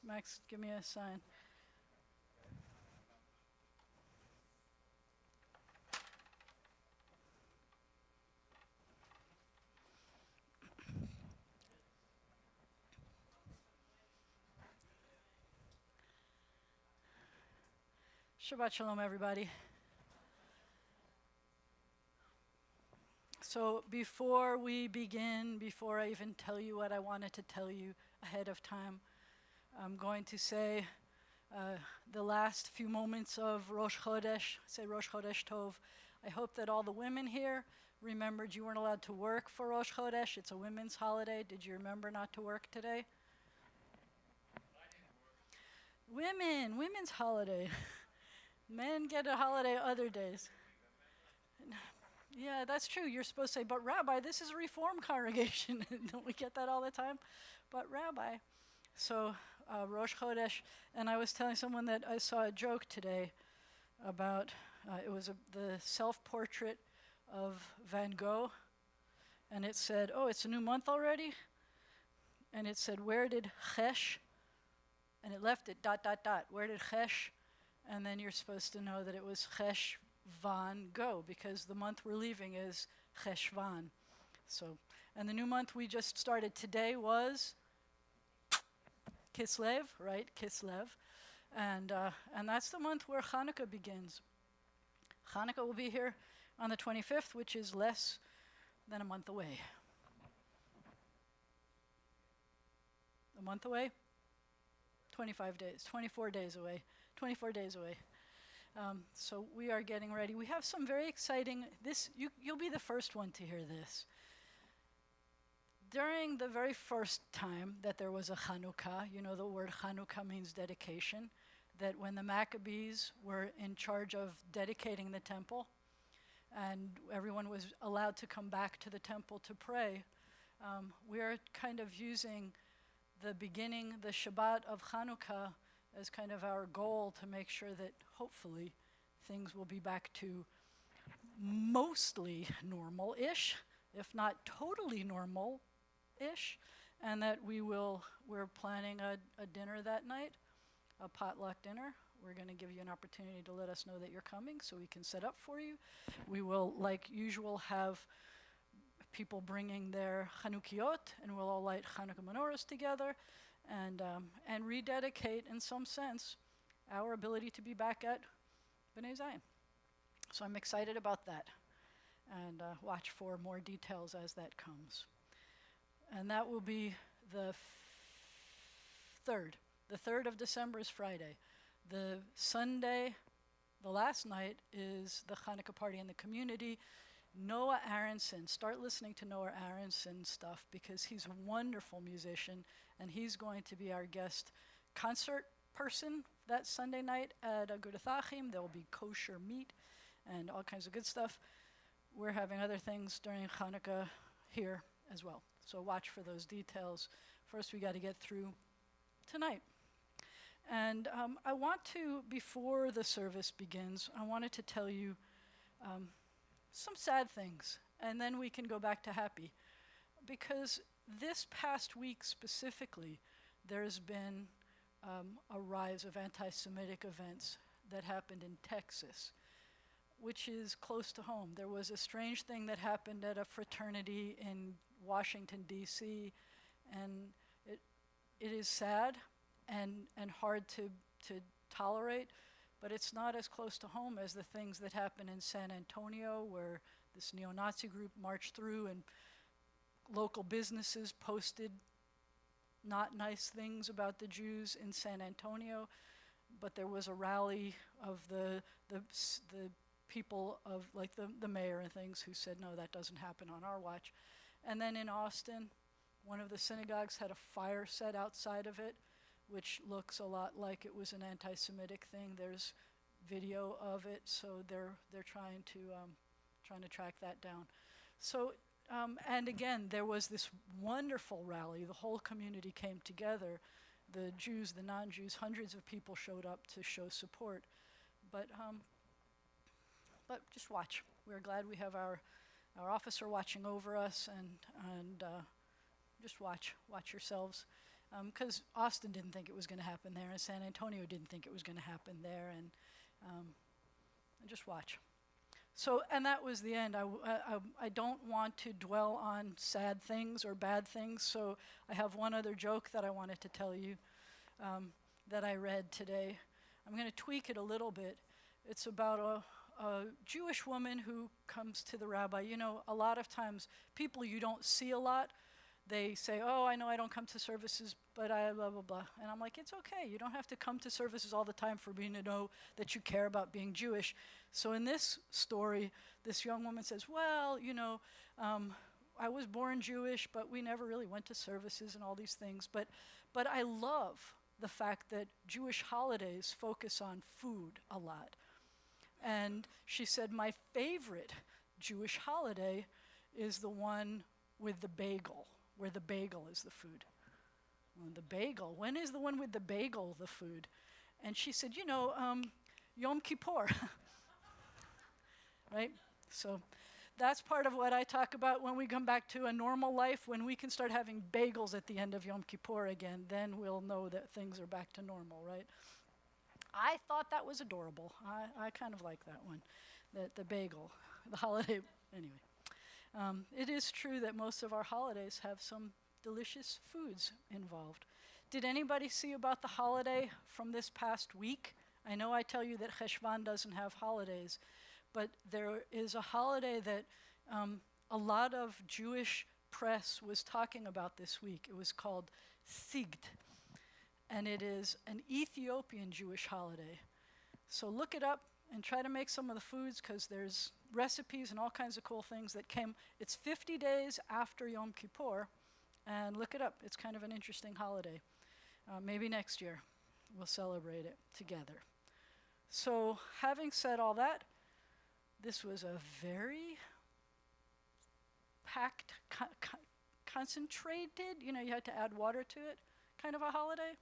Max, give me a sign. Shabbat Shalom, everybody. So before we begin, before I even tell you what I wanted to tell you ahead of time, I'm going to say the last few moments of Rosh Chodesh, say Rosh Chodesh Tov. I hope that all the women here remembered you weren't allowed to work for Rosh Chodesh. It's a women's holiday. Did you remember not to work today? Women's holiday. Men get a holiday other days. Yeah, that's true. You're supposed to say, but Rabbi, this is a Reform congregation. Don't we get that all the time? But Rabbi. So Rosh Chodesh, and I was telling someone that I saw a joke today about, it was the self-portrait of Van Gogh, and it said, oh, it's a new month already? And it said, where did Chesh, and it left it ... Where did Chesh? And then you're supposed to know that it was Chesh Van Gogh, because the month we're leaving is Cheshvan. So, and the new month we just started today was Kislev, right? Kislev. And that's the month where Hanukkah begins. Hanukkah will be here on the 25th, which is less than a month away. A month away? 25 days, 24 days away, 24 days away. So we are getting ready. We have some very exciting, you'll be the first one to hear this. During the very first time that there was a Chanukah, you know the word Chanukah means dedication, that when the Maccabees were in charge of dedicating the temple, and everyone was allowed to come back to the temple to pray, we are kind of using the beginning, the Shabbat of Chanukah, as kind of our goal to make sure that hopefully things will be back to mostly normal-ish, if not totally normal-ish, and that we're planning a dinner that night, a potluck dinner. We're going to give you an opportunity to let us know that you're coming so we can set up for you. We will, like usual, have people bringing their Chanukiot, and we'll all light Chanukah menorahs together and rededicate, in some sense, our ability to be back at B'nai Zion. So I'm excited about that, and watch for more details as that comes. And that will be the 3rd. The 3rd of December is Friday. The Sunday, the last night, is the Hanukkah party in the community. Noah Aronson, start listening to Noah Aronson stuff, because he's a wonderful musician, and he's going to be our guest concert person that Sunday night at Agudath Achim. There will be kosher meat and all kinds of good stuff. We're having other things during Hanukkah here as well, so watch for those details. First, we got to get through tonight. And I want to, before the service begins, I wanted to tell you some sad things, and then we can go back to happy. Because this past week specifically, there's been a rise of anti-Semitic events that happened in Texas, which is close to home. There was a strange thing that happened at a fraternity in Washington, D.C., and it is sad and hard to tolerate, but it's not as close to home as the things that happened in San Antonio, where this neo-Nazi group marched through and local businesses posted not nice things about the Jews in San Antonio, but there was a rally of the people of, like the mayor and things, who said, no, that doesn't happen on our watch. And then in Austin, one of the synagogues had a fire set outside of it, which looks a lot like it was an anti-Semitic thing. There's video of it, so they're trying to track that down. So, and again, there was this wonderful rally. The whole community came together. The Jews, the non-Jews, hundreds of people showed up to show support. But just watch. We're glad we have our officer watching over us, and just watch yourselves because Austin didn't think it was going to happen there, and San Antonio didn't think it was going to happen there, and just watch. So, and that was the end. I don't want to dwell on sad things or bad things, so I have one other joke that I wanted to tell you that I read today. I'm going to tweak it a little bit. It's about a Jewish woman who comes to the rabbi. You know, a lot of times, people you don't see a lot, they say, oh, I know I don't come to services, but I blah, blah, blah. And I'm like, it's okay. You don't have to come to services all the time for me to know that you care about being Jewish. So in this story, this young woman says, well, you know, I was born Jewish, but we never really went to services and all these things. But I love the fact that Jewish holidays focus on food a lot. And she said, my favorite Jewish holiday is the one with the bagel, where the bagel is the food. Well, the bagel, when is the one with the bagel the food? And she said, you know, Yom Kippur. Right? So that's part of what I talk about when we come back to a normal life. When we can start having bagels at the end of Yom Kippur again, then we'll know that things are back to normal, right? I thought that was adorable. I kind of like that one, the bagel, the holiday. Anyway, it is true that most of our holidays have some delicious foods involved. Did anybody see about the holiday from this past week? I know I tell you that Cheshvan doesn't have holidays, but there is a holiday that a lot of Jewish press was talking about this week. It was called Sigd, and it is an Ethiopian Jewish holiday. So look it up and try to make some of the foods, because there's recipes and all kinds of cool things that came. It's 50 days after Yom Kippur, and look it up. It's kind of an interesting holiday. Maybe next year we'll celebrate it together. So having said all that, this was a very packed, concentrated, you know, you had to add water to it, kind of a holiday,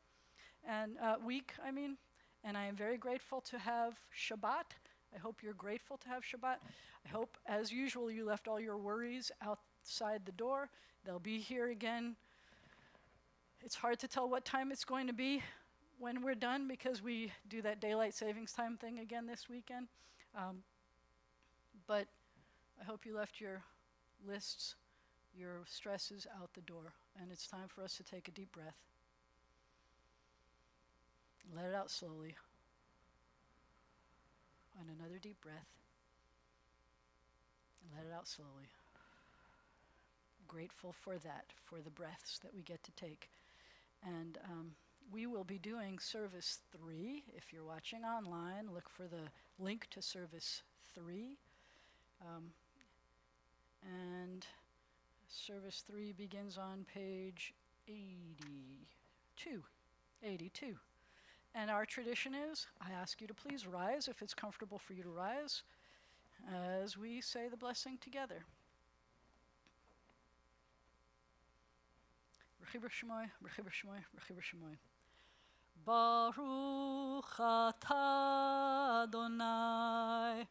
and week, I mean. And I am very grateful to have Shabbat. I hope you're grateful to have Shabbat. I hope, as usual, you left all your worries outside the door. They'll be here again. It's hard to tell what time it's going to be when we're done, because we do that daylight savings time thing again this weekend. But I hope you left your lists, your stresses out the door, and it's time for us to take a deep breath. Let it out slowly. And another deep breath. And let it out slowly. Grateful for that, for the breaths that we get to take. And we will be doing service 3. If you're watching online, look for the link to service 3. And service 3 begins on page 82. And our tradition is, I ask you to please rise if it's comfortable for you to rise, as we say the blessing together. Recuperation, Recuperation. Baruch atah Adonai,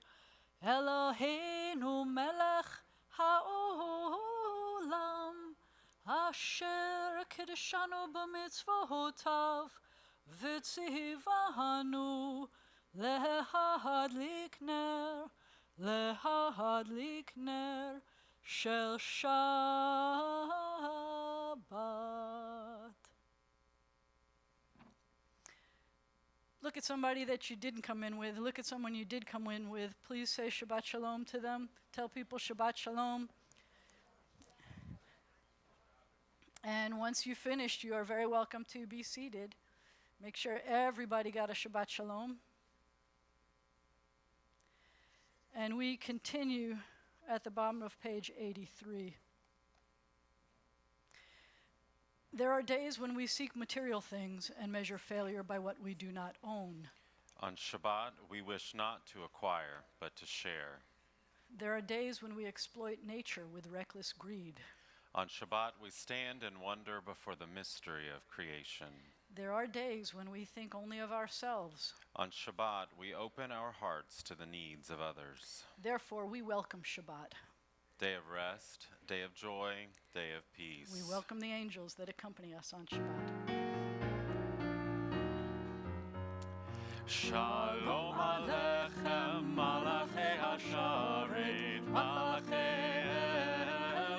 Eloheinu melech haolam, asher kiddushanu b'mitzvotav, v'tzivanu lehadlik ner shel Shabbat. Look at somebody that you didn't come in with. Look at someone you did come in with. Please say Shabbat Shalom to them. Tell people Shabbat Shalom. And once you've finished, you are very welcome to be seated. Make sure everybody got a Shabbat Shalom. And we continue at the bottom of page 83. There are days when we seek material things and measure failure by what we do not own. On Shabbat, we wish not to acquire, but to share. There are days when we exploit nature with reckless greed. On Shabbat, we stand and wonder before the mystery of creation. There are days when we think only of ourselves. On Shabbat, we open our hearts to the needs of others. Therefore, we welcome Shabbat. Day of rest, day of joy, day of peace. We welcome the angels that accompany us on Shabbat. Shalom Aleichem, Malachei Hasharet, Malachei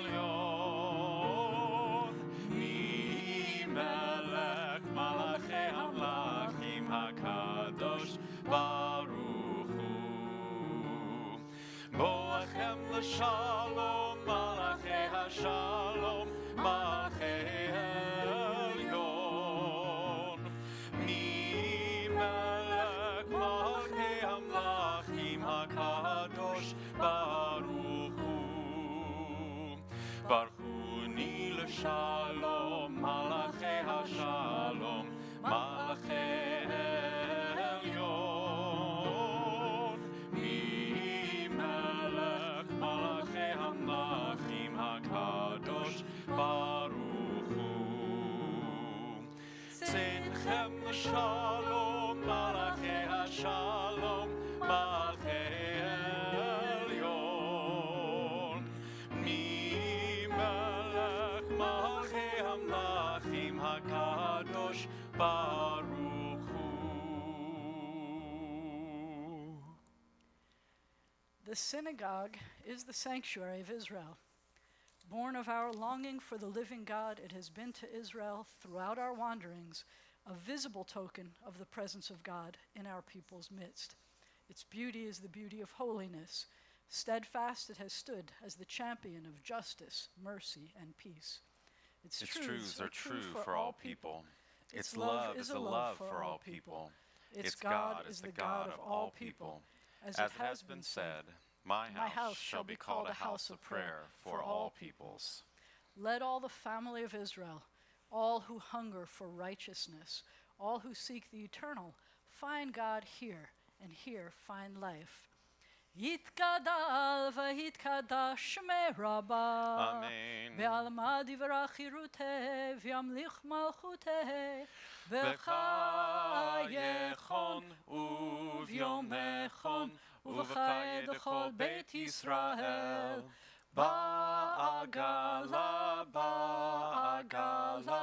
Elyon. Mi Melech, Malachei Hamlachim, HaKadosh Baruch Hu. Boachem l'Shalom, Malachei Hashalom, Malachei Elyon. Mi Melech, Malachei Hamlachim, HaKadosh Baruch Hu. Baruchuni l'Shalom, Malachei Hashalom, Malachei Elyon. Mi Melech, Malachei Hamlachim, HaKadosh Baruch Hu. Tzedchem l'Shalom, Malachei Hashalom, Malachei Elyon. Mi Melech, Malachei Hamlachim, HaKadosh Baruch Hu. The synagogue is the sanctuary of Israel. Born of our longing for the living God, it has been to Israel throughout our wanderings a visible token of the presence of God in our people's midst. Its beauty is the beauty of holiness. Steadfast it has stood as the champion of justice, mercy, and peace. Its truths are true for all people. Its love is a love for all people. Its God is the God of all people. As it has been said, my house shall be called a house of prayer for all peoples. Let all the family of Israel, all who hunger for righteousness, all who seek the eternal, find God here, and here find life. Yitgadal v'yitkadash shmei Rabbah. Amen. Ve'alma divrach chiruteh, v'yamlich malchuteh. V'chayechon uvyomechon uv'chaye dechol Beit Yisrael. Ba'agala, ba'agala,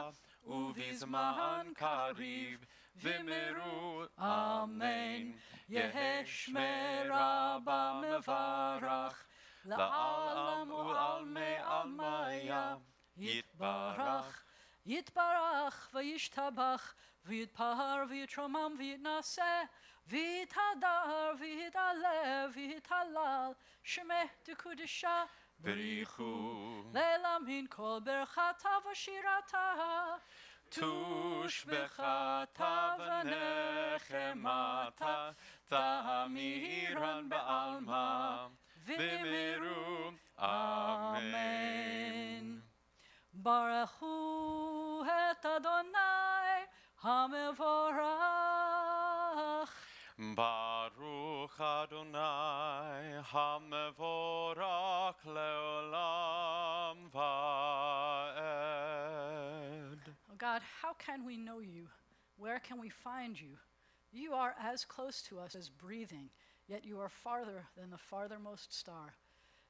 uvizman kariv, v'miru. Amen. Yehe shmei Rabbah mevarach, la'alam u'almei almaya, yitbarach. Yitbarach v'yishtabach v'yitpahar v'yitromam v'yitnaseh v'yithadar v'yitalev v'yitalal shemeh dekudisha B'richu. leila min kol berchata v'shirata Tush bechata v'nechemata, ta'amiran ba'alma, v'miru. Amen. Baruchu et Adonai hamevorach. Baruch Adonai hamevorach leolam va'ed. Oh God, how can we know you? Where can we find you? You are as close to us as breathing, yet you are farther than the farthermost star.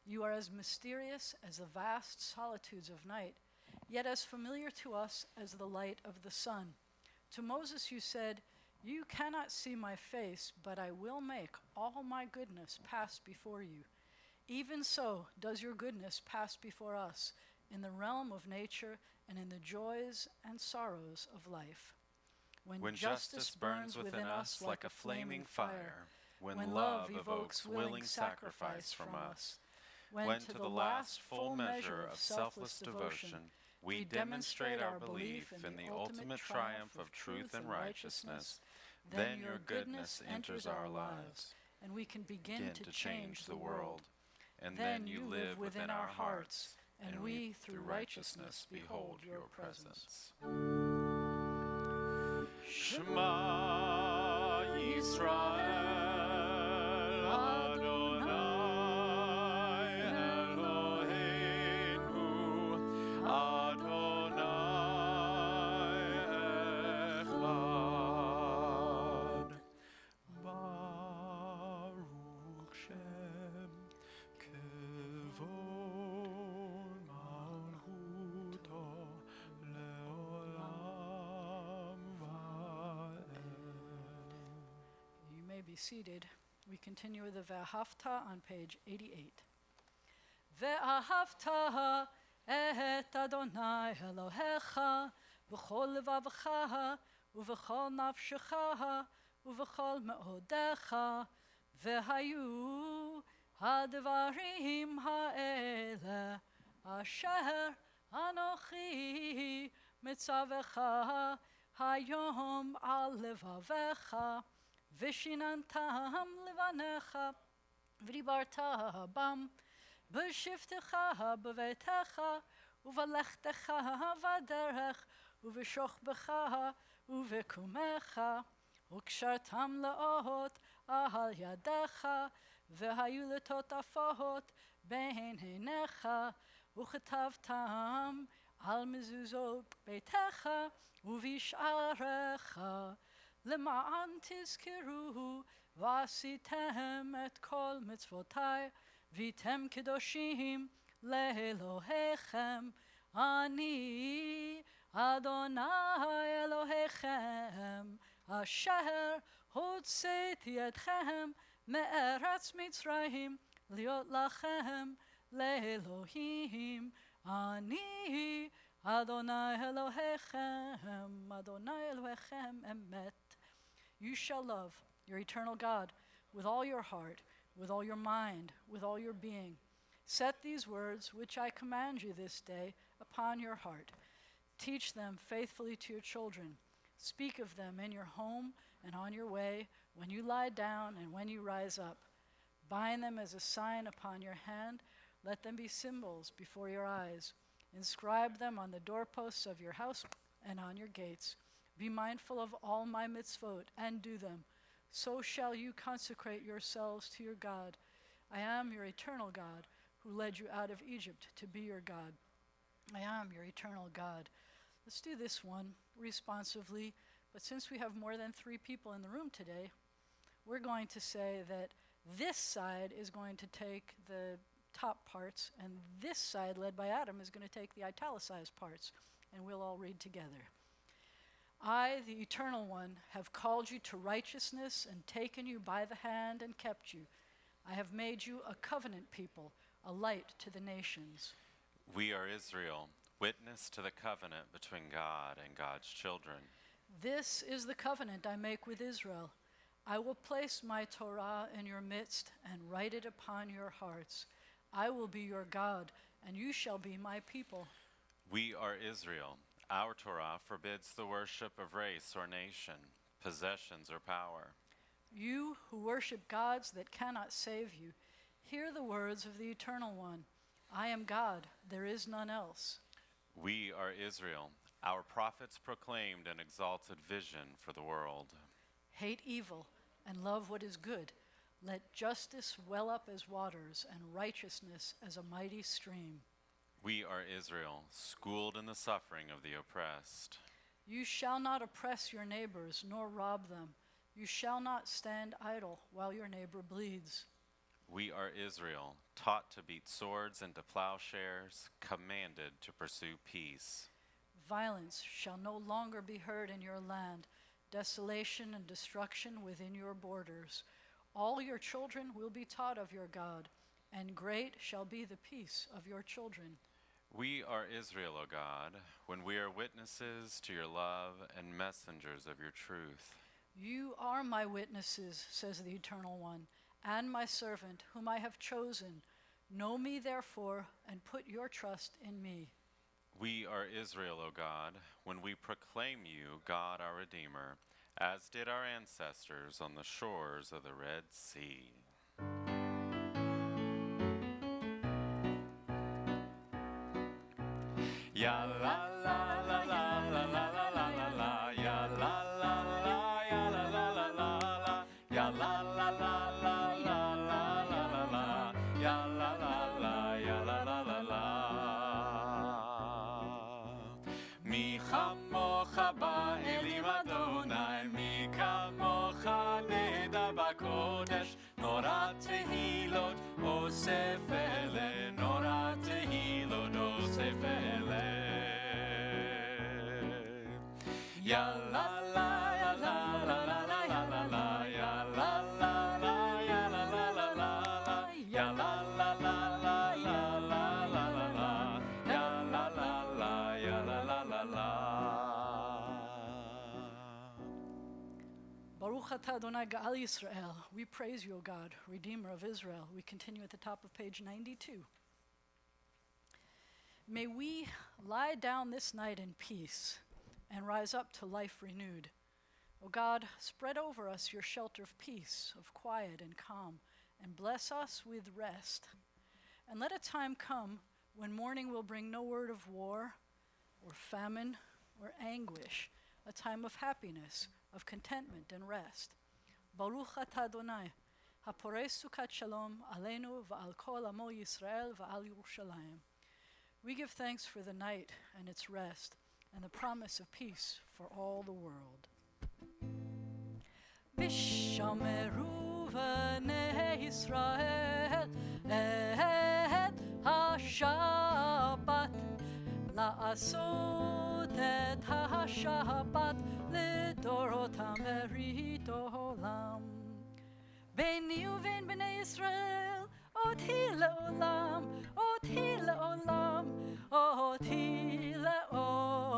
You are as mysterious as the vast solitudes of night, yet as familiar to us as the light of the sun. To Moses you said, "You cannot see my face, but I will make all my goodness pass before you." Even so does your goodness pass before us in the realm of nature and in the joys and sorrows of life. When justice burns within us like a flaming fire, when love evokes willing sacrifice from us, when to the last full measure of selfless devotion we demonstrate our belief in the ultimate triumph of truth and righteousness, then your goodness enters our lives, and we can begin to change the world. and then you live within our hearts, and we through righteousness behold your presence. Shema Yisrael Adonai Eloheinu Adonai Echad. Baruch Shem Kevon Malchuto Leolam Va'ed. be seated. We continue with the Ve'ahavta on page 88. Ve'ahavta et Adonai Elohecha v'chol levavecha uv'chol nafshecha uv'chol me'odecha ve'hayu hadvarim ha'ele asher anochi mitzavecha hayom al levavecha vishinantam levanecha v'dibarta bam b'shiftecha b'vetecha uvalechtecha v'derech uv'shochbecha uv'kumecha ukshartam le'ot ahal yadecha v'hayu letotafot bein heinecha uchetavtam al mezuzot beitecha uv'isharecha למען תזכרו ועשיתם את כל מצוותי והייתם קדושים לאלוהיכם אני אדוני אלוהיכם אשר הוצאתי אתכם מארץ מצרים להיות לכם לאלוהים אני אדוני אלוהיכם אדוני אלוהיכם אמת. You shall love your eternal God with all your heart, with all your mind, with all your being. Set these words, which I command you this day, upon your heart. Teach them faithfully to your children. Speak of them in your home and on your way, when you lie down and when you rise up. Bind them as a sign upon your hand. Let them be symbols before your eyes. Inscribe them on the doorposts of your house and on your gates. Be mindful of all my mitzvot and do them. So shall you consecrate yourselves to your God. I am your eternal God, who led you out of Egypt to be your God. I am your eternal God. Let's do this one responsively, but since we have more than 3 people in the room today, we're going to say that this side is going to take the top parts, and this side, led by Adam, is going to take the italicized parts, and we'll all read together. I, the Eternal One, have called you to righteousness and taken you by the hand and kept you. I have made you a covenant people, a light to the nations. We are Israel, witness to the covenant between God and God's children. This is the covenant I make with Israel. I will place my Torah in your midst and write it upon your hearts. I will be your God, and you shall be my people. We are Israel. Our Torah forbids the worship of race or nation, possessions or power. You who worship gods that cannot save you, hear the words of the Eternal One. I am God, there is none else. We are Israel. Our prophets proclaimed an exalted vision for the world. Hate evil and love what is good. Let justice well up as waters and righteousness as a mighty stream. We are Israel, schooled in the suffering of the oppressed. You shall not oppress your neighbors, nor rob them. You shall not stand idle while your neighbor bleeds. We are Israel, taught to beat swords into plowshares, commanded to pursue peace. Violence shall no longer be heard in your land, desolation and destruction within your borders. All your children will be taught of your God, and great shall be the peace of your children. We are Israel, O God, when we are witnesses to your love and messengers of your truth. You are my witnesses, says the Eternal One, and my servant, whom I have chosen. Know me, therefore, and put your trust in me. We are Israel, O God, when we proclaim you, God our Redeemer, as did our ancestors on the shores of the Red Sea. Ya la la la la la la la la la la, ya la la la, ya la la la la la, ya la la la la la la la la la, ya la la la, ya la la la la. Mi chamocha ba'elim Adonai, mi kamocha neda b'kodesh, nora tehilot osef ele, nora tehilot osef ele. Ya la la, ya la la la la, ya la la, ya la la. Baruch atah Adonai Ga'al Yisrael. We praise you, O God, Redeemer of Israel. We continue at the top of page 92. May we lie down this night in peace and rise up to life renewed. O God, spread over us your shelter of peace, of quiet and calm, and bless us with rest. And let a time come when morning will bring no word of war or famine or anguish, a time of happiness, of contentment and rest. Baruch atah Adonai, haporei sukat shalom aleinu va'al kol amo Yisrael va'al Yerushalayim. We give thanks for the night and its rest and the promise of peace for all the world. Vishameru v'nei Yisrael et ha-Shabbat la'asot et ha-Shabbat לדורותם ברית העולם. ביני ובין בני ישראל, אותי לעולם, אותי לעולם, אותי לעולם.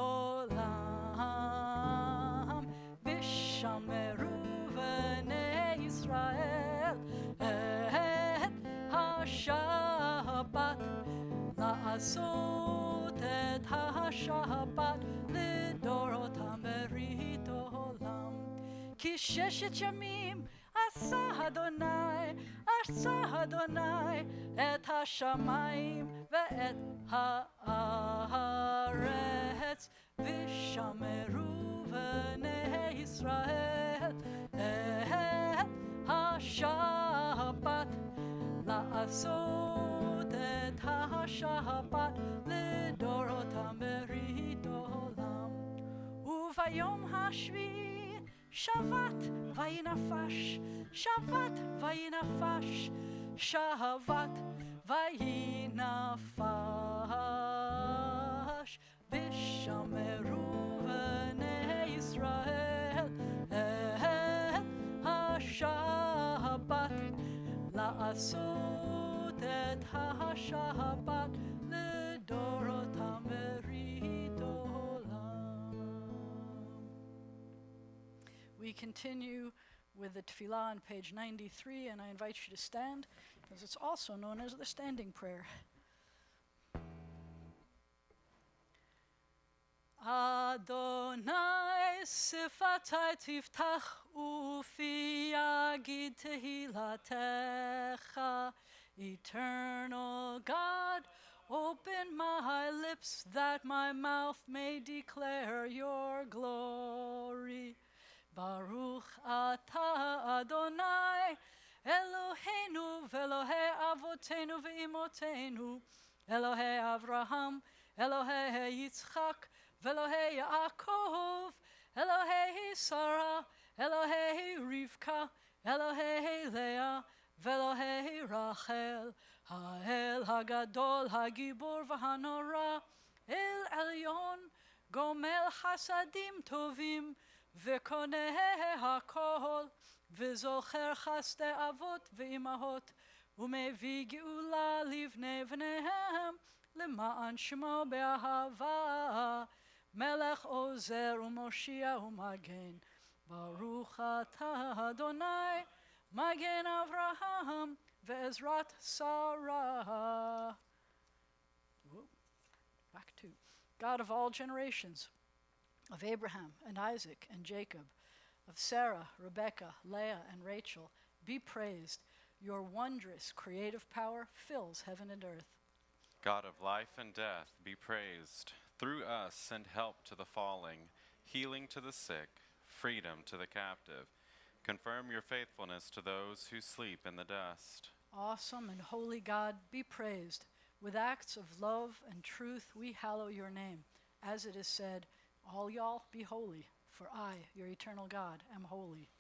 ושמרו בני ישראל את השבת, לעשות את השבת לדורותם ברית העולם. כי ששת ימים עשה אדוני את השמיים ואת הארץ, ושמרו בני ישראל את השבת, לעשות את השבת לדורותם ברית העולם. וביום השביעי שבת וינפש, שבת וינפש, שבת וינפש. ושמרו בני ישראל את השבת, לעשות את השבת לדורותם ברית העולם. We continue with the tefillah on page 93, and I invite you to stand, because it's also known as the standing prayer. Adonai sifatai tiftach ufi yagid tehilatecha. Eternal God, open my lips that my mouth may declare your glory. Baruch atah Adonai, Eloheinu ve'Elohei avotenu ve'imotenu, Elohei Avraham, Elohei Yitzchak, ve'Elohei Yaakov, Elohei Sarah, Elohei Rivka, Elohei Leah, ve'Elohei Rachel, Ha'el Hagadol Hagibor v'Hanora, El Elyon, Gomel Chasadim Tovim, וקונה הכל, וזוכר חסדי אבות ואימהות, ומביא גאולה לבני בניהם, למען שמו באהבה, מלך עוזר ומושיע ומגן. ברוך אתה אדוני, מגן אברהם ועזרת שרה. Back to God of all generations, of Abraham and Isaac and Jacob, of Sarah, Rebekah, Leah, and Rachel, be praised. Your wondrous creative power fills heaven and earth. God of life and death, be praised. Through us send help to the falling, healing to the sick, freedom to the captive. Confirm your faithfulness to those who sleep in the dust. Awesome and holy God, be praised. With acts of love and truth we hallow your name. As it is said, all y'all be holy, for I, your eternal God, am holy.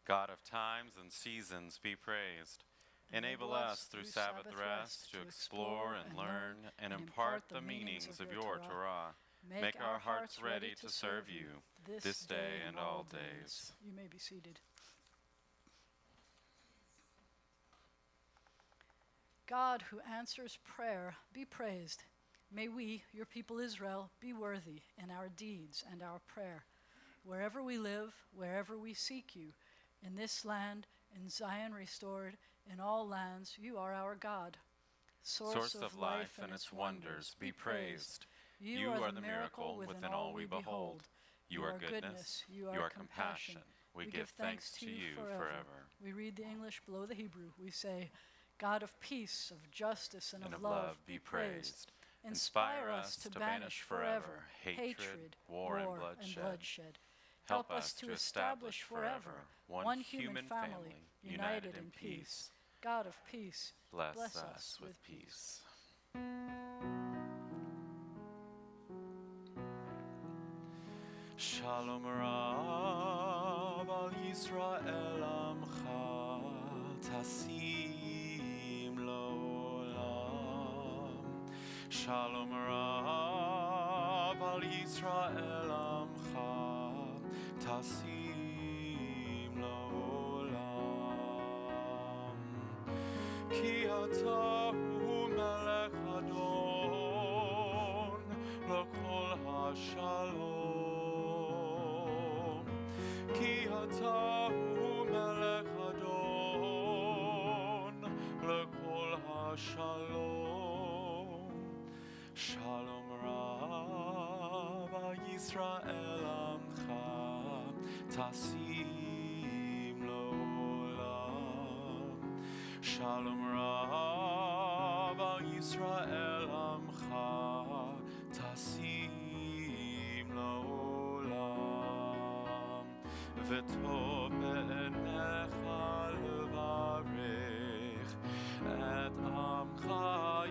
God of times and seasons, be praised. Enable us through Sabbath rest to explore and learn and impart the meanings of your Torah. Make our hearts ready to serve you this day and all days. You may be seated. God who answers prayer, be praised. May we, your people Israel, be worthy in our deeds and our prayer. wherever we live, wherever we seek you, in this land, in Zion restored, in all lands, you are our God. Source of life and its wonders, be praised. You are the miracle within all we behold. You are goodness, you are compassion. We give thanks to you forever. We read the English below the Hebrew. We say, God of peace, of justice, and of love, be praised. Inspire us to banish forever hatred, war, and bloodshed. Help us to establish forever one human family, united in peace. God of peace, bless us with peace. Shalom Rav al Yisrael Amcha Tasim Lo'olam. Shalom Rav al Yisrael Amcha Tasim Lo'olam. Ki ata hu melech Adon l'kol ha'shalom. Ki ata hu melech Adon l'kol ha'shalom. Shalom Rav Yisrael Amcha Tasim Lo'olam. Shalom Rav Yisrael Amcha Tasim Lo'olam. V'tov be'enecha levarech et Amcha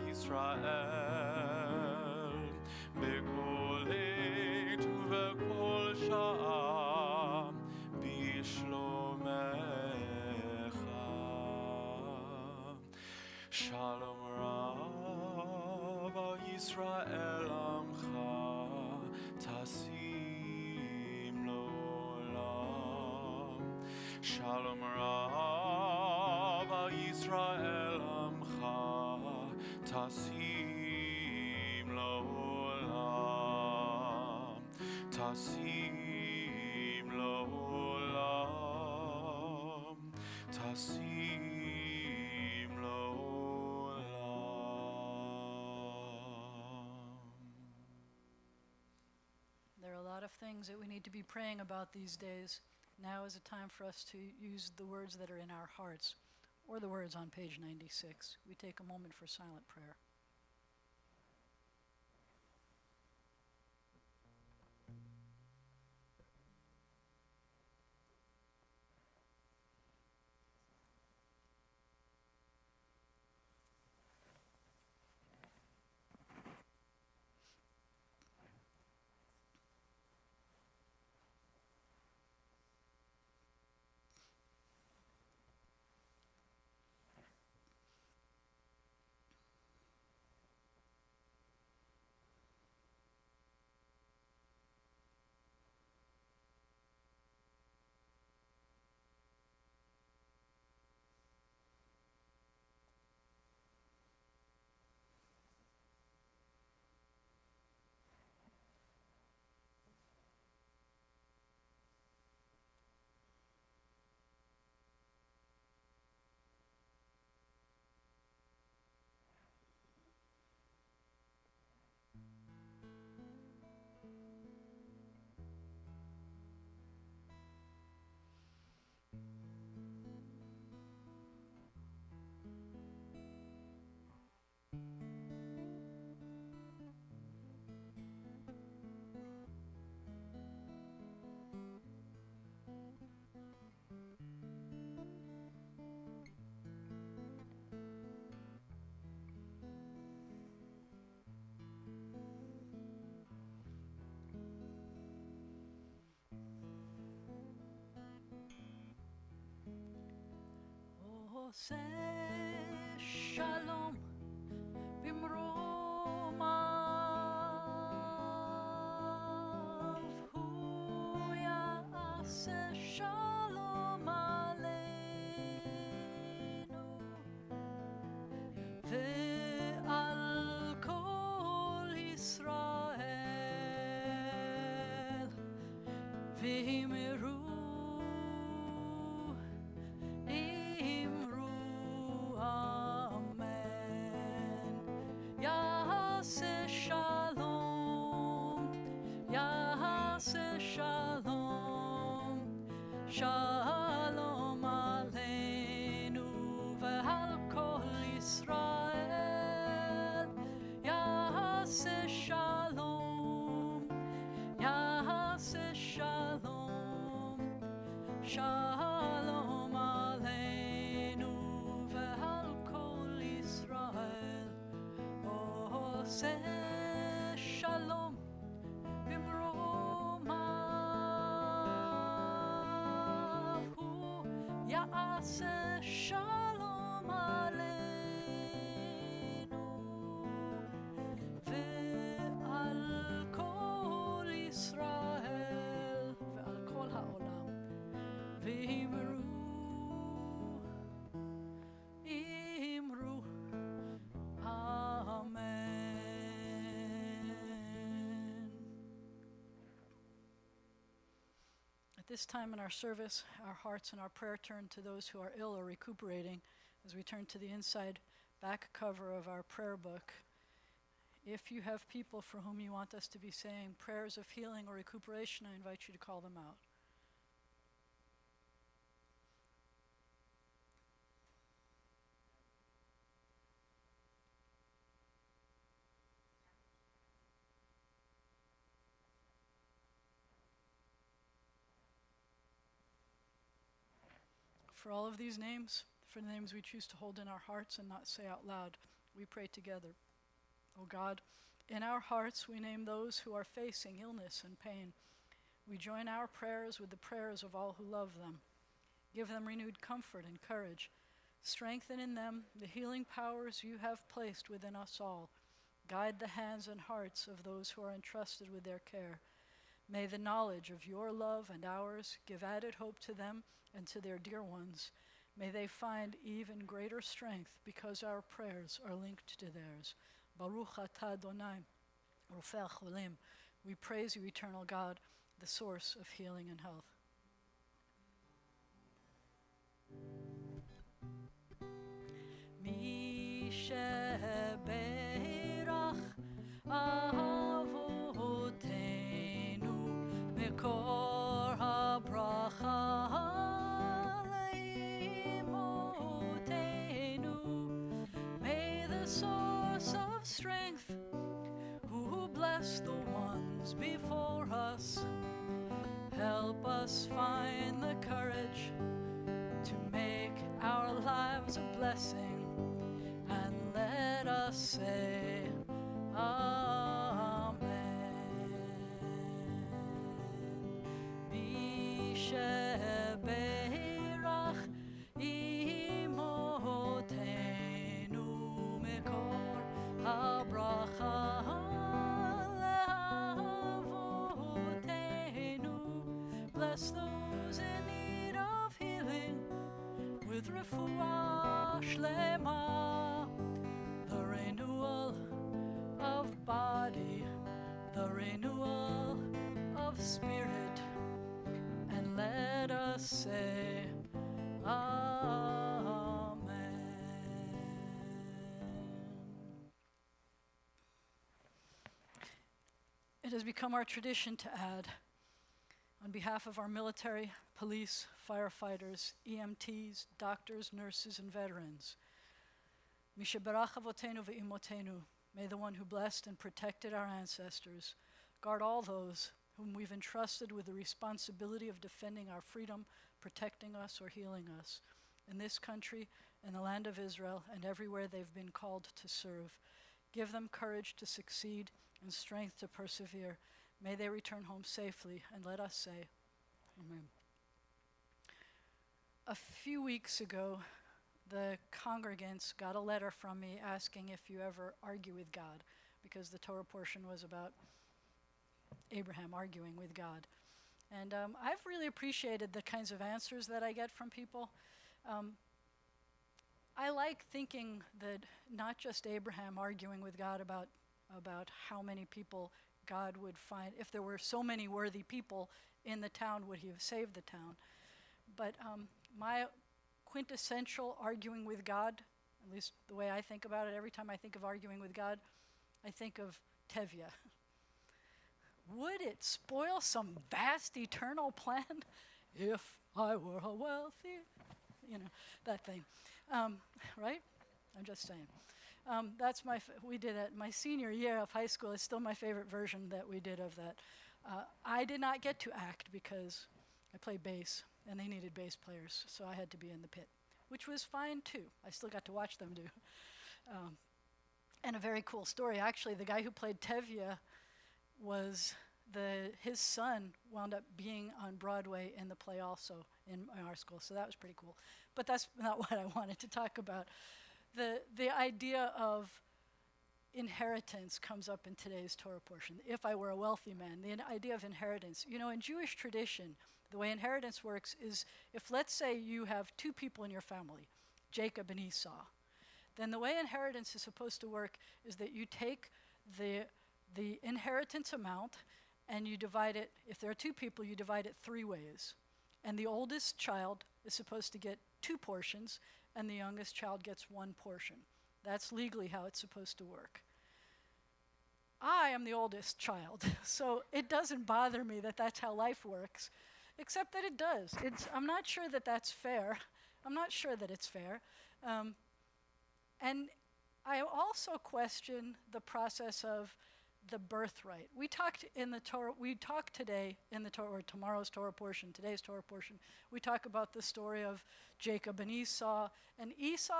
Yisrael b'kol עת ובכל שעה בשלומך. Shalom Rav Yisrael Amcha Tasim Lo'olam. Shalom Rav Yisrael Amcha Tasim Lo'olam. Tasim Lo'olam. Tasim Lo'olam. There are a lot of things that we need to be praying about these days. Now is a time for us to use the words that are in our hearts, or the words on page 96. We take a moment for silent prayer. עושה שלום במרומיו, הוא יעשה שלום עלינו ועל כל ישראל V'imru, imru, amen. Ya'aseh shalom, ya'aseh shalom, shalom aleinu ve'al kol Yisrael. Ya'aseh shalom, ya'aseh shalom, shalom aleinu ve'al kol Yisrael. Oseh shalom b'mromavu, ya'aseh shalom aleinu ve'al kol Yisrael ve'al kol ha'olam. V'imru, imru, amen. At this time in our service, our hearts and our prayer turn to those who are ill or recuperating as we turn to the inside back cover of our prayer book. If you have people for whom you want us to be saying prayers of healing or recuperation, I invite you to call them out. For all of these names, for the names we choose to hold in our hearts and not say out loud, we pray together. O God, in our hearts we name those who are facing illness and pain. We join our prayers with the prayers of all who love them. Give them renewed comfort and courage. Strengthen in them the healing powers you have placed within us all. Guide the hands and hearts of those who are entrusted with their care. May the knowledge of your love and ours give added hope to them and to their dear ones. May they find even greater strength because our prayers are linked to theirs. Baruch atah Adonai, Rofei HaCholim. We praise you, eternal God, the source of healing and health. Mi sheberach avotenu mikor habracha leimotenu. May the source of strength, who bless the ones before us, help us find the courage to make our lives a blessing, and let us say Amen. Mi sheberach imotenu mikor habracha leavotenu. Bless those in need of healing with refuah shlema, the renewal of body, the renewal of spirit, and let us say Amen. It has become our tradition to add, on behalf of our military, police, firefighters, EMTs, doctors, nurses, and veterans, Mishebarach avotenu ve'imotenu, may the one who blessed and protected our ancestors guard all those whom we've entrusted with the responsibility of defending our freedom, protecting us, or healing us, in this country, in the land of Israel, and everywhere they've been called to serve. Give them courage to succeed and strength to persevere. May they return home safely, and let us say Amen. A few weeks ago, the congregants got a letter from me asking if you ever argue with God, because the Torah portion was about Abraham arguing with God. And I've really appreciated the kinds of answers that I get from people. I like thinking that not just Abraham arguing with God about how many people God would find, if there were so many worthy people in the town would he have saved the town. But my quintessential arguing with God, at least the way I think about it, every time I think of arguing with God, I think of Tevye. Would it spoil some vast eternal plan if I were a wealthy, that thing, right? I'm just saying. That's we did it my senior year of high school. It's still my favorite version that we did of that. I did not get to act because I play bass, and they needed bass players, so I had to be in the pit, which was fine too. I still got to watch them do. And a very cool story. Actually, the guy who played Tevye was his son wound up being on Broadway in the play also in our school, so that was pretty cool. But that's not what I wanted to talk about. The idea of inheritance comes up in today's Torah portion. If I were a wealthy man, the idea of inheritance. In Jewish tradition, the way inheritance works is if, let's say, you have two people in your family, Jacob and Esau, then the way inheritance is supposed to work is that you take the inheritance amount and you divide it. If there are two people, you divide it 3 ways. And the oldest child is supposed to get 2 portions, and the youngest child gets 1 portion. That's legally how it's supposed to work. I am the oldest child, so it doesn't bother me that that's how life works, except that it does. I'm not sure that that's fair. I'm not sure that it's fair. And I also question the process of the birthright. We talked in the Torah, we talked today in the Torah, or tomorrow's Torah portion, today's Torah portion, we talk about the story of Jacob and Esau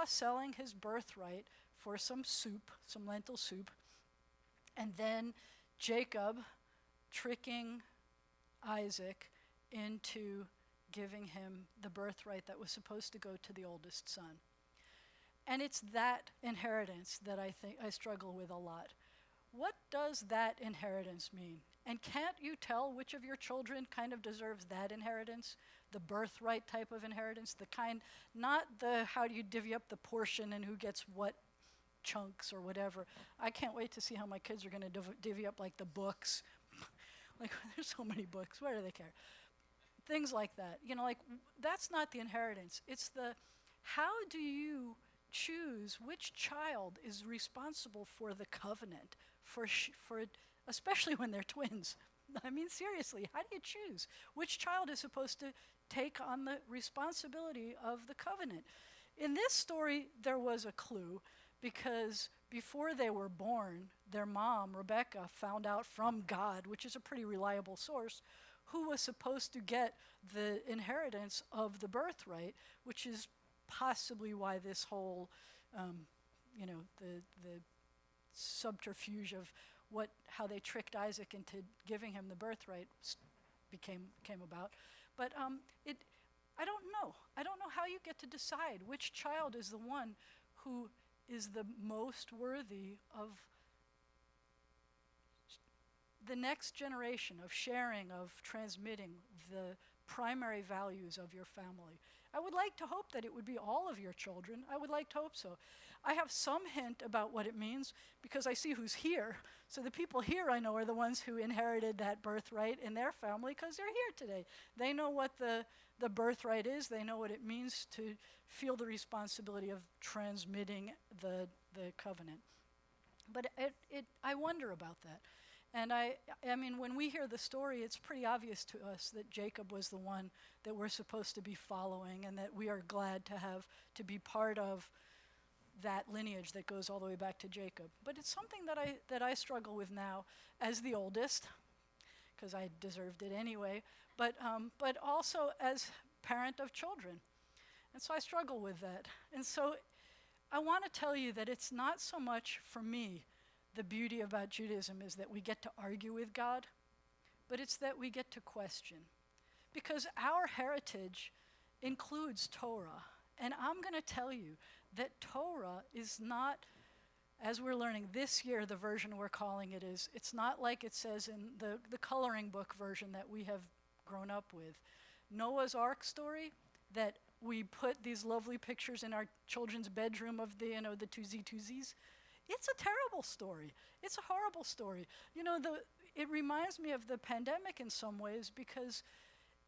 selling his birthright for some soup, some lentil soup, and then Jacob tricking Isaac into giving him the birthright that was supposed to go to the oldest son. And it's that inheritance that I think I struggle with a lot. What does that inheritance mean? And can't you tell which of your children kind of deserves that inheritance? The birthright type of inheritance, the kind, not the how do you divvy up the portion and who gets what chunks or whatever. I can't wait to see how my kids are going to divvy up like the books. Like there's so many books, why do they care? Things like that. That's not the inheritance. It's how do you choose which child is responsible for the covenant, for especially when they're twins. I mean, seriously, how do you choose which child is supposed to take on the responsibility of the covenant? In this story, there was a clue, because before they were born, their mom, Rebecca, found out from God, which is a pretty reliable source, who was supposed to get the inheritance of the birthright, which is possibly why this whole, the subterfuge of how they tricked Isaac into giving him the birthright came about. But I don't know. I don't know how you get to decide which child is the one who is the most worthy of the next generation, of sharing, of transmitting the primary values of your family. I would like to hope that it would be all of your children. I would like to hope so. I have some hint about what it means because I see who's here. So the people here I know are the ones who inherited that birthright in their family because they're here today. They know what the birthright is. They know what it means to feel the responsibility of transmitting the covenant. But I wonder about that. And I mean, when we hear the story, it's pretty obvious to us that Jacob was the one that we're supposed to be following, and that we are glad to be part of that lineage that goes all the way back to Jacob. But it's something that I struggle with now as the oldest, because I deserved it anyway, but also as parent of children. And so I struggle with that. And so I want to tell you that it's not so much for me. The beauty about Judaism is that we get to argue with God, but it's that we get to question. Because our heritage includes Torah. And I'm going to tell you that Torah is not, as we're learning this year, the version we're calling it is, it's not like it says in the coloring book version that we have grown up with. Noah's Ark story, that we put these lovely pictures in our children's bedroom of the twosies. It's a terrible story. It's a horrible story. It reminds me of the pandemic in some ways, because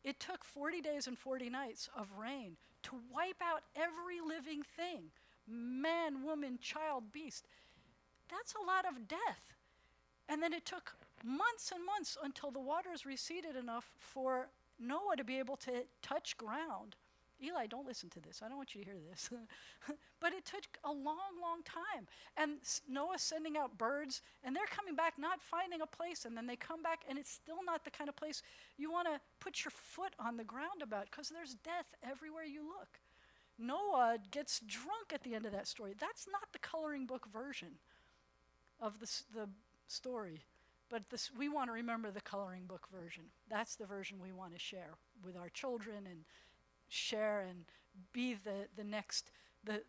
it took 40 days and 40 nights of rain to wipe out every living thing, man, woman, child, beast. That's a lot of death. And then it took months and months until the waters receded enough for Noah to be able to touch ground. Eli, don't listen to this. I don't want you to hear this. But it took a long, long time. And Noah's sending out birds, and they're coming back not finding a place, and then they come back, and it's still not the kind of place you want to put your foot on the ground about, because there's death everywhere you look. Noah gets drunk at the end of that story. That's not the coloring book version of the story. But we want to remember the coloring book version. That's the version we want to share with our children, and share and be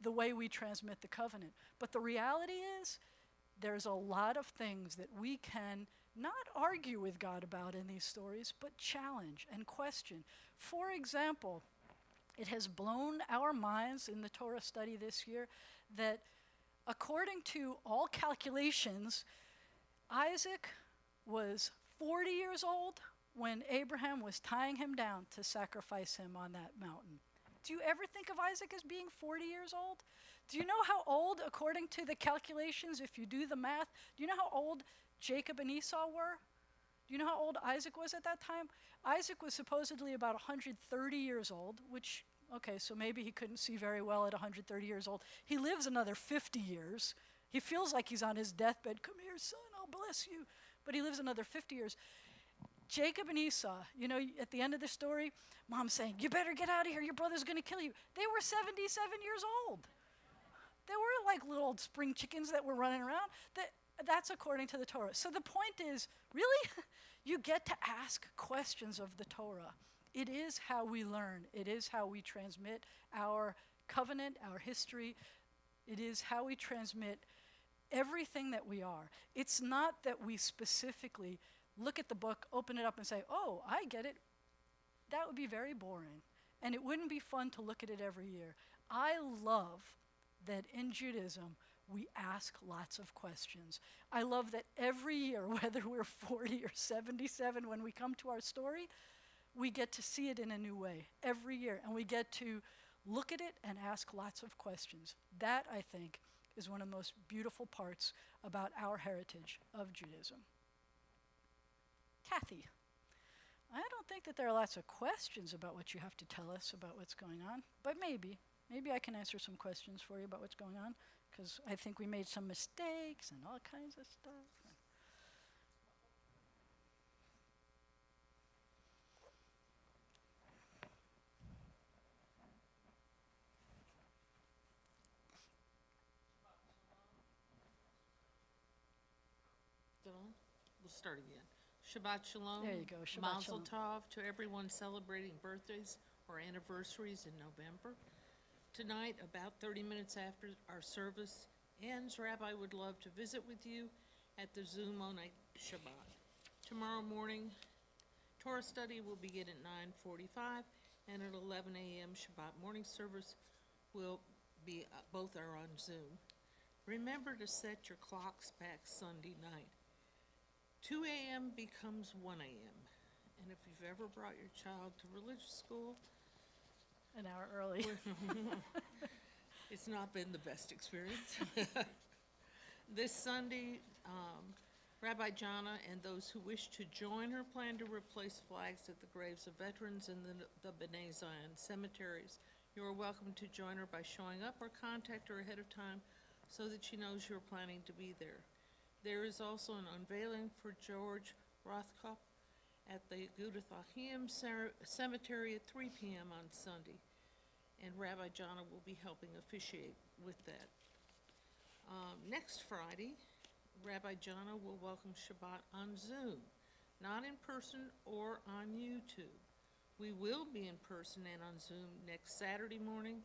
the way we transmit the covenant. But the reality is, there's a lot of things that we can not argue with God about in these stories, but challenge and question. For example, it has blown our minds in the Torah study this year that according to all calculations, Isaac was 40 years old when Abraham was tying him down to sacrifice him on that mountain. Do you ever think of Isaac as being 40 years old? Do you know how old, according to the calculations, if you do the math, do you know how old Jacob and Esau were? Do you know how old Isaac was at that time? Isaac was supposedly about 130 years old, which, okay, so maybe he couldn't see very well at 130 years old. He lives another 50 years. He feels like he's on his deathbed. Come here, son, I'll bless you. But he lives another 50 years. Jacob and Esau, you know, at the end of the story, Mom's saying, you better get out of here, your brother's going to kill you. They were 77 years old. They were like little spring chickens that were running around. That's according to the Torah. So the point is, really, you get to ask questions of the Torah. It is how we learn. It is how we transmit our covenant, our history. It is how we transmit everything that we are. It's not that we specifically look at the book, open it up, and say, oh, I get it. That would be very boring. And it wouldn't be fun to look at it every year. I love that in Judaism, we ask lots of questions. I love that every year, whether we're 40 or 77, when we come to our story, we get to see it in a new way every year. And we get to look at it and ask lots of questions. That, I think, is one of the most beautiful parts about our heritage of Judaism. Kathy, I don't think that there are lots of questions about what you have to tell us about what's going on, but maybe I can answer some questions for you about what's going on, because I think we made some mistakes and all kinds of stuff. We'll start again. Shabbat Shalom. There you go, Shabbat Mazel Shalom. Tov to everyone celebrating birthdays or anniversaries in November. Tonight, about 30 minutes after our service ends, Rabbi would love to visit with you at the Zoom on Shabbat. Tomorrow morning, Torah study will begin at 9:45, and at 11 a.m. Shabbat morning service will be, both are on Zoom. Remember to set your clocks back Sunday night. 2 a.m. becomes 1 a.m. And if you've ever brought your child to religious school, An hour early. it's not been the best experience. This Sunday, Rabbi Jana and those who wish to join her plan to replace flags at the graves of veterans in the Bnei Zion cemeteries. You are welcome to join her by showing up or contact her ahead of time so that she knows you're planning to be there. There is also an unveiling for George Rothkopf at the Gudath Achim Cemetery at 3 p.m. on Sunday, and Rabbi Jana will be helping officiate with that. Next Friday, Rabbi Jana will welcome Shabbat on Zoom, not in person or on YouTube. We will be in person and on Zoom next Saturday morning,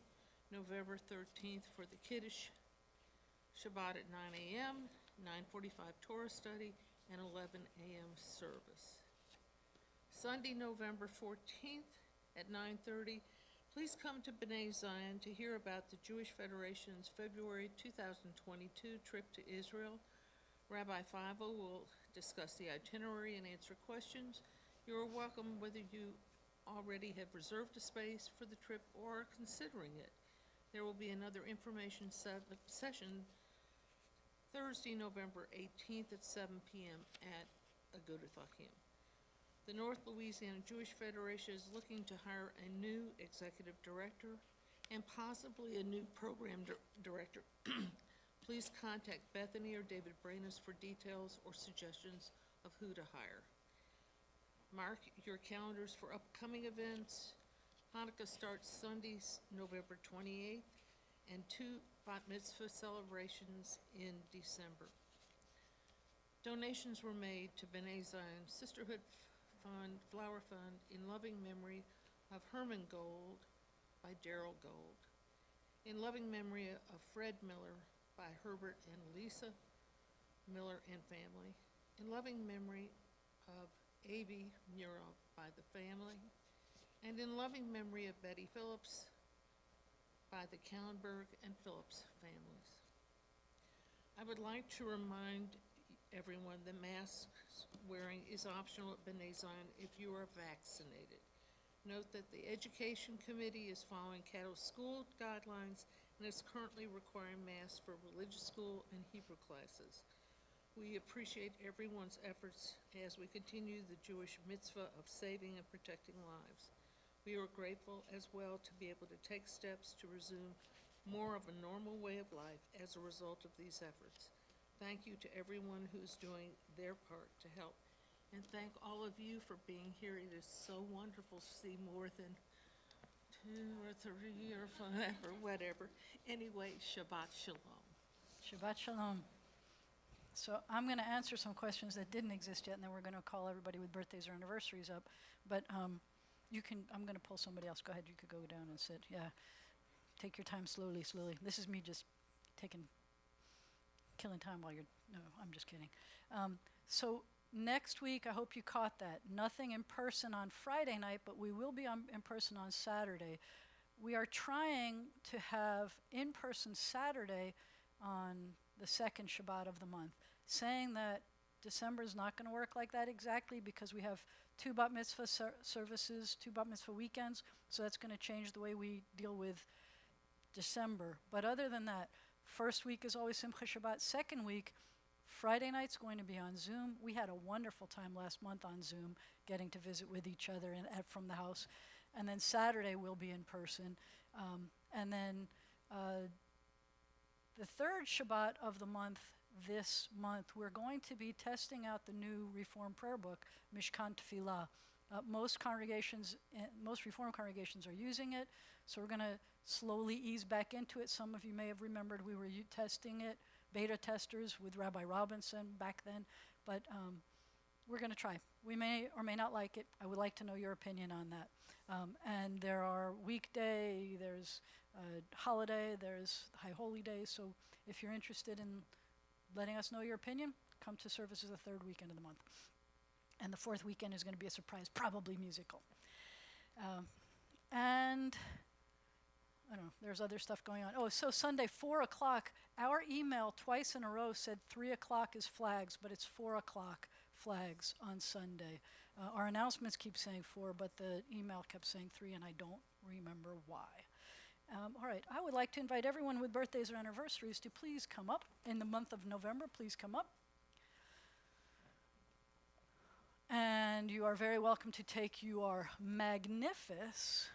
November 13th, for the Kiddush Shabbat at 9 a.m., 9:45 Torah study, and 11 a.m. service. Sunday, November 14th at 9:30, please come to Bnei Zion to hear about the Jewish Federation's February 2022 trip to Israel. Rabbi Feivel will discuss the itinerary, and answer questions. You are welcome whether you already have reserved a space for the trip or are considering it. There will be another information session Thursday, November 18th at 7 p.m. at Agudath-Achim. The North Louisiana Jewish Federation is looking to hire a new executive director and possibly a new program director. Please contact Bethany or David Branas for details or suggestions of who to hire. Mark your calendars for upcoming events. Hanukkah starts Sunday, November 28th, and 2 bat mitzvah celebrations in December. Donations were made to B'nai Zion Sisterhood Fund, Flower Fund, in loving memory of Herman Gold by Darrell Gold, in loving memory of Fred Miller by Herbert and Lisa Miller and family, in loving memory of A.B. Murov by the family, and in loving memory of Betty Phillips by the Kallenberg and Phillips families. I would like to remind everyone that mask wearing is optional at B'nai Zion if you are vaccinated. Note that the Education Committee is following Caddo School guidelines and is currently requiring masks for religious school and Hebrew classes. We appreciate everyone's efforts as we continue the Jewish mitzvah of saving and protecting lives. We are grateful as well to be able to take steps to resume more of a normal way of life as a result of these efforts. Thank you to everyone who's doing their part to help. And thank all of you for being here. It is so wonderful to see more than 2 or 3 or 5 or whatever. Anyway, Shabbat Shalom. Shabbat Shalom. So I'm going to answer some questions that didn't exist yet, and then we're going to call everybody with birthdays or anniversaries up. But I'm going to pull somebody else. Go ahead, you could go down and sit. Yeah. Take your time slowly. This is me just killing time while you're, no, I'm just kidding. So next week, I hope you caught that. Nothing in person on Friday night, but we will be in person on Saturday. We are trying to have in-person Saturday on the second Shabbat of the month, saying that December is not going to work like that exactly because we have 2 bat mitzvah services, 2 bat mitzvah weekends, so that's going to change the way we deal with December. But other than that, first week is always Simcha Shabbat. Second week, Friday night's going to be on Zoom. We had a wonderful time last month on Zoom, getting to visit with each other from the house. And then Saturday will be in person. And then the third Shabbat of the month, this month, we're going to be testing out the new Reform prayer book, Mishkan Tefillah. Most Reform congregations are using it, so we're going to slowly ease back into it. Some of you may have remembered we were testing it, beta testers with Rabbi Robinson back then, but we're going to try. We may or may not like it. I would like to know your opinion on that. And there are weekday, there's holiday, there's high holy days, so if you're interested in letting us know your opinion, come to services the third weekend of the month. And the fourth weekend is going to be a surprise, probably musical. And I don't know, there's other stuff going on. Oh, so Sunday, 4 o'clock, our email twice in a row said 3 o'clock is flags, but it's 4 o'clock flags on Sunday. Our announcements keep saying 4, but the email kept saying 3, and I don't remember why. All right, I would like to invite everyone with birthdays or anniversaries to please come up. In the month of November, please come up. And you are very welcome to take your magnificent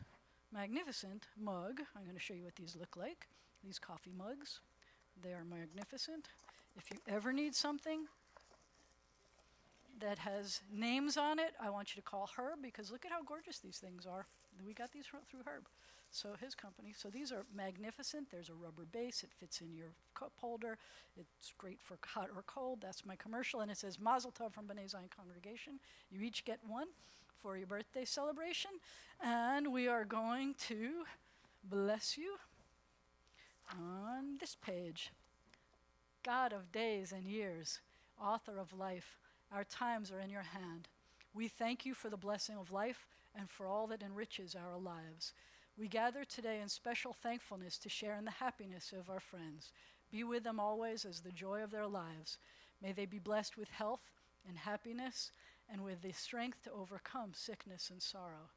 mug. I'm going to show you what these look like, these coffee mugs. They are magnificent. If you ever need something that has names on it, I want you to call Herb, because look at how gorgeous these things are. We got these through Herb, so his company. So these are magnificent. There's a rubber base. It fits in your cup holder. It's great for hot or cold. That's my commercial, and it says Mazel Tov from B'nai Zion Congregation. You each get one for your birthday celebration, and we are going to bless you on this page. God of days and years, author of life, our times are in your hand. We thank you for the blessing of life and for all that enriches our lives. We gather today in special thankfulness to share in the happiness of our friends. Be with them always as the joy of their lives. May they be blessed with health in happiness, and with the strength to overcome sickness and sorrow.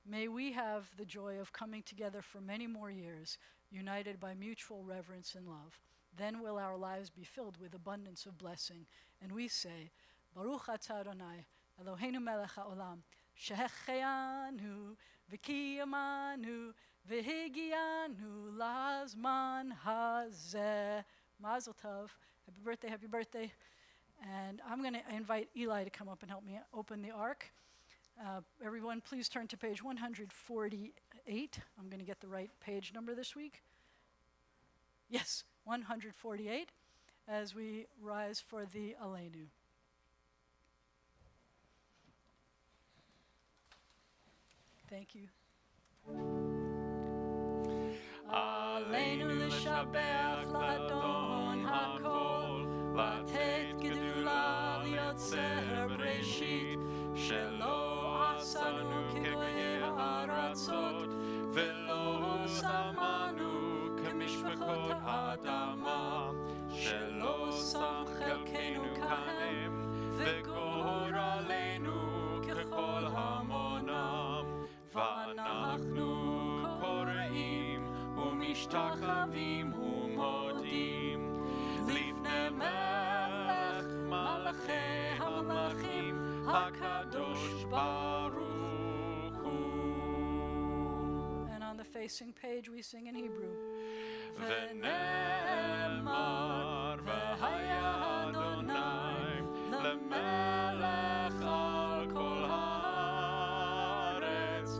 May we have the joy of coming together for many more years, united by mutual reverence and love. Then will our lives be filled with abundance of blessing. And we say, Baruch atah Adonai, Eloheinu melech haolam, shehecheanu, v'kiyamanu, v'higianu, lazman hazeh. Mazel tov. Happy birthday, happy birthday. And I'm going to invite Eli to come up and help me open the ark. Everyone, please turn to page 148. I'm going to get the right page number this week. Yes, 148, as we rise for the Aleinu. Thank you. Aleinu l'shabeach l'adon hakol, latet gedula liotzer breshit, shelo asanu kegoyei ha'aratzot, velo samanu kemishpachot ha'adama, shelo sam chelkenu kahem, v'gor aleinu kechol hamonam, v'anachnu koreim umishtachavim umodim, lifnei melech malachei hamalachim hakadosh baruch hu. And on the facing page we sing in Hebrew. V'nemar v'haya Adonai lemelech al kol haaretz,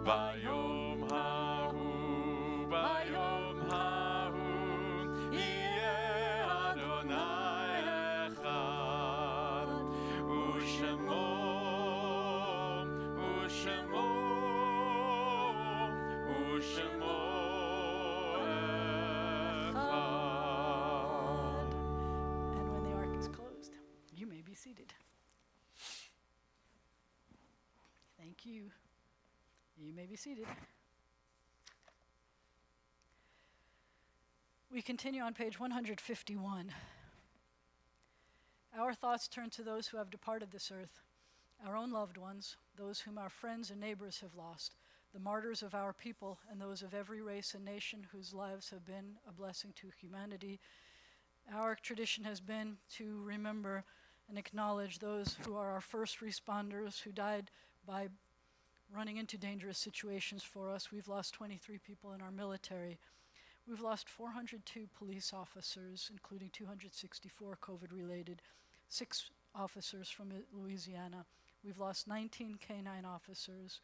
bayom hahu yeh Adonai echad, u'shemo echad. And when the ark is closed, you may be seated. Thank you. You may be seated. We continue on page 151. Our thoughts turn to those who have departed this earth, our own loved ones, those whom our friends and neighbors have lost, the martyrs of our people, and those of every race and nation whose lives have been a blessing to humanity. Our tradition has been to remember and acknowledge those who are our first responders who died by running into dangerous situations for us. We've lost 23 people in our military. We've lost 402 police officers, including 264 COVID-related, 6 officers from Louisiana. We've lost 19 canine officers,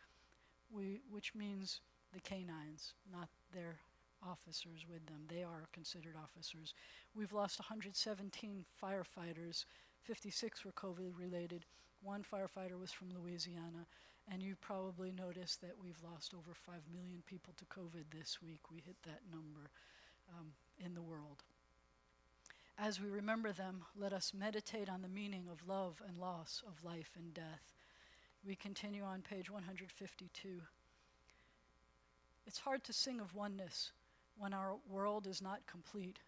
which means the canines, not their officers with them. They are considered officers. We've lost 117 firefighters. 56 were COVID-related. 1 firefighter was from Louisiana. And you probably noticed that we've lost over 5 million people to COVID this week. We hit that number in the world. As we remember them, let us meditate on the meaning of love and loss, of life and death. We continue on page 152. It's hard to sing of oneness when our world is not complete.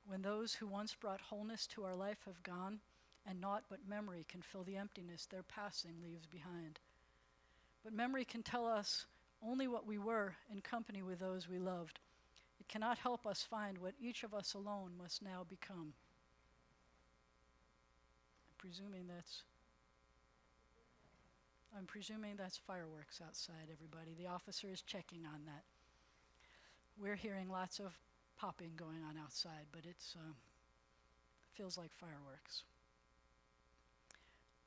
When those who once brought wholeness to our life have gone, and naught but memory can fill the emptiness their passing leaves behind. But memory can tell us only what we were in company with those we loved. It cannot help us find what each of us alone must now become. I'm presuming that's fireworks outside, everybody. The officer is checking on that. We're hearing lots of popping going on outside, but it feels like fireworks.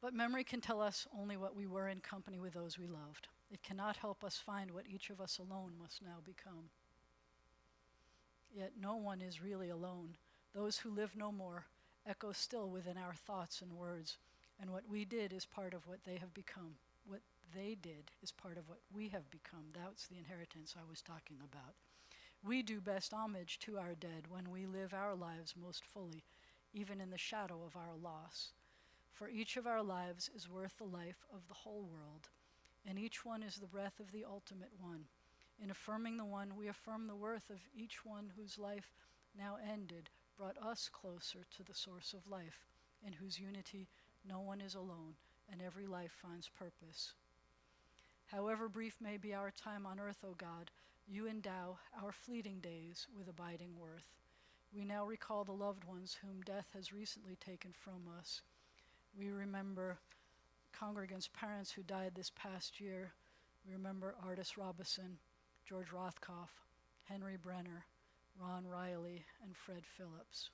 But memory can tell us only what we were in company with those we loved. It cannot help us find what each of us alone must now become. Yet no one is really alone. Those who live no more echo still within our thoughts and words, and what we did is part of what they have become. What they did is part of what we have become. That's the inheritance I was talking about. We do best homage to our dead when we live our lives most fully, even in the shadow of our loss. For each of our lives is worth the life of the whole world, and each one is the breath of the ultimate one. In affirming the one, we affirm the worth of each one whose life now ended brought us closer to the source of life, in whose unity no one is alone and every life finds purpose. However brief may be our time on earth, O God, you endow our fleeting days with abiding worth. We now recall the loved ones whom death has recently taken from us. We remember congregants' parents who died this past year. We remember Artis Robison, George Rothkopf, Henry Brenner, Ron Riley, and Fred Phillips.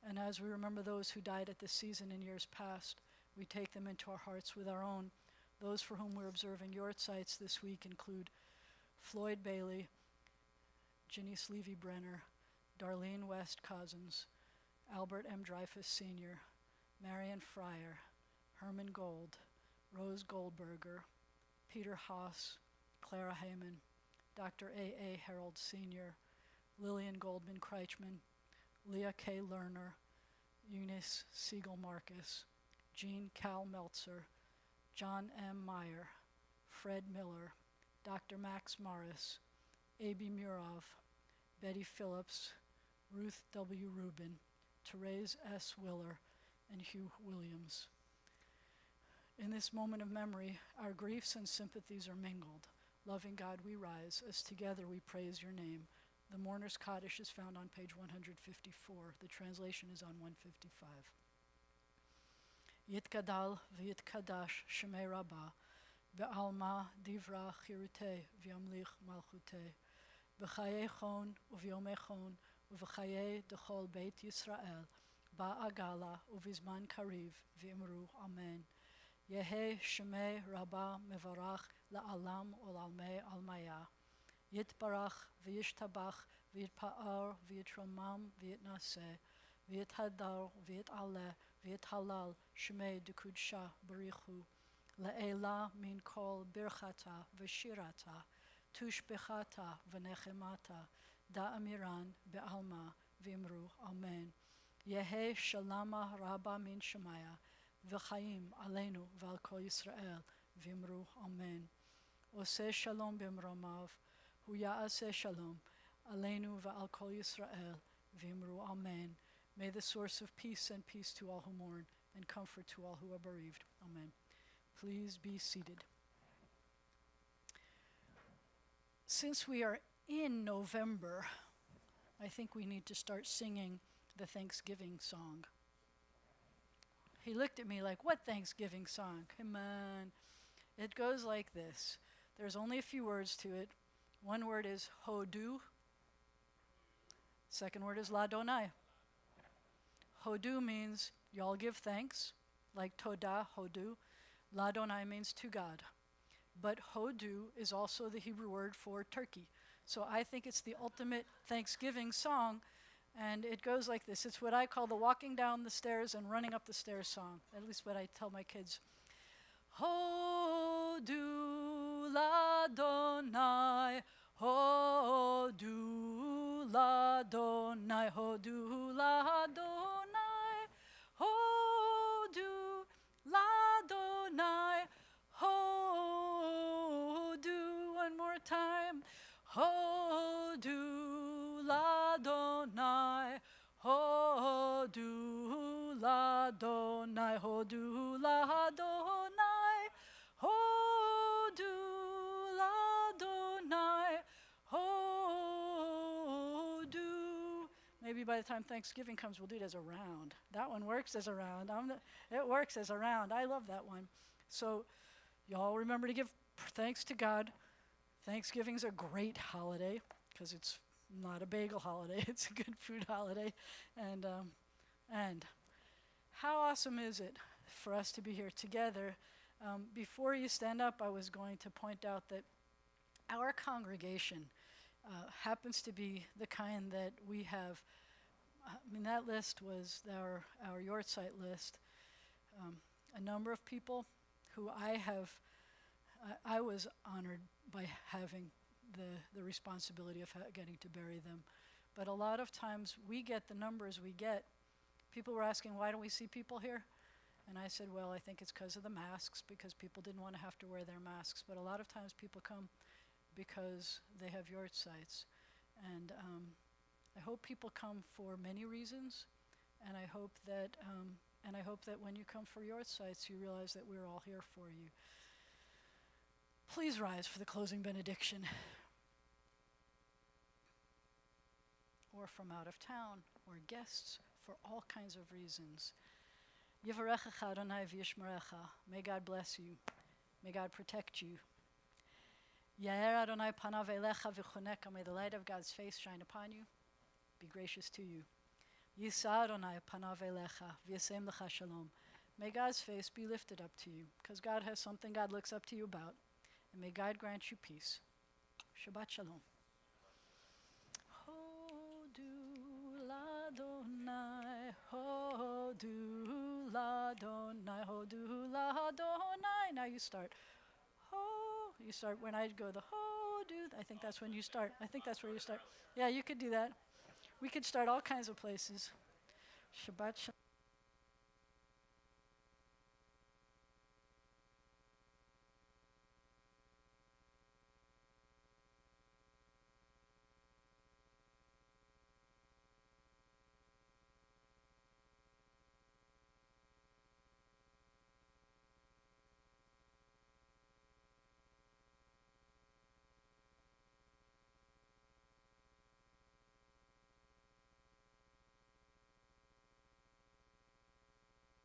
And as we remember those who died at this season in years past, we take them into our hearts with our own. Those for whom we're observing Yortzites this week include Floyd Bailey, Ginny Levy Brenner, Darlene West Cousins, Albert M. Dreyfus Sr., Marion Fryer, Herman Gold, Rose Goldberger, Peter Haas, Clara Heyman, Dr. A. Harold Sr., Lillian Goldman Kreichman, Leah K. Lerner, Eunice Siegel Marcus, Jean Cal Meltzer, John M. Meyer, Fred Miller, Dr. Max Morris, A.B. Murov, Betty Phillips, Ruth W. Rubin, Therese S. Willer, and Hugh Williams. In this moment of memory, our griefs and sympathies are mingled. Loving God, we rise, as together we praise your name. The Mourner's Kaddish is found on page 154. The translation is on 155. Yitkadal v'yitkadash shemei Rabbah, be'alma divra chirute v'yamlich malchute, b'chayei chon u'v'yomei chon u'v'chayei dechol beit Yisrael, ba'agala u'v'zman kariv v'imru amen. Yehe shemei Rabbah mevarach la'alam u'lalmei almaya. Yitbarach v'yishtabach v'yitpa'ar v'yitromam v'yitnaseh v'yithadar v'yitaleh v'yithalal shemei dekudsha barichu le'ela min kol birchata v'shirata tushbechata v'nechemata da'amiran be'alma v'imru amen. Yehe shalama rabba min shemaya v'chaim aleinu v'al kol Yisrael v'imru amen. Oseh shalom b'mromav hu ya'aseh shalom aleinu v'al kol Yisrael v'imru amen. May the source of peace send peace to all who mourn and comfort to all who are bereaved. Amen. Please be seated. Since we are in November, I think we need to start singing the Thanksgiving song. He looked at me like, what Thanksgiving song? Come on. It goes like this. There's only a few words to it. One word is hodu. Second word is ladonai. Hodu means y'all give thanks, like todah, hodu. Ladonai means to God. But hodu is also the Hebrew word for turkey. So I think it's the ultimate Thanksgiving song, and it goes like this. It's what I call the walking down the stairs and running up the stairs song, at least what I tell my kids. Hodu ladonai, hodu ladonai, hodu ladonai, hodu ladonai, hodu. One more time. Hodu ladonai, hodu ladonai, hodu ladonai, hodu ladonai, hodu. Maybe by the time Thanksgiving comes, we'll do it as a round. That one works as a round. It works as a round. I love that one. So y'all remember to give thanks to God. Thanksgiving's a great holiday because it's not a bagel holiday. It's a good food holiday. And how awesome is it for us to be here together? Before you stand up, I was going to point out that our congregation happens to be the kind that we have. That list was our Yortzeit list. A number of people who I was honored by having the responsibility of getting to bury them. But a lot of times we get the numbers we get. People were asking, why don't we see people here? And I said, well, I think it's because of the masks, because people didn't want to have to wear their masks. But a lot of times people come because they have Yortzeits. And I hope people come for many reasons, and I hope that when you come for your sites, you realize that we're all here for you. Please rise for the closing benediction. Or from out of town, or guests, for all kinds of reasons. Yivarechecha Adonai v'yishmerecha. May God bless you. May God protect you. Yair Adonai panav elecha v'choneka. May the light of God's face shine upon you, be gracious to you. Yisa Adonai panav elecha v'yasem lecha shalom. May God's face be lifted up to you, because God has something God looks up to you about. And may God grant you peace. Shabbat Shalom. Hodu l'Adonai, Hodu l'Adonai, Hodu l'Adonai. Now you start. You start when I go the Hodu. I think that's when you start. I think that's where you start. Yeah, you could do that. We could start all kinds of places. Shabbat Shalom.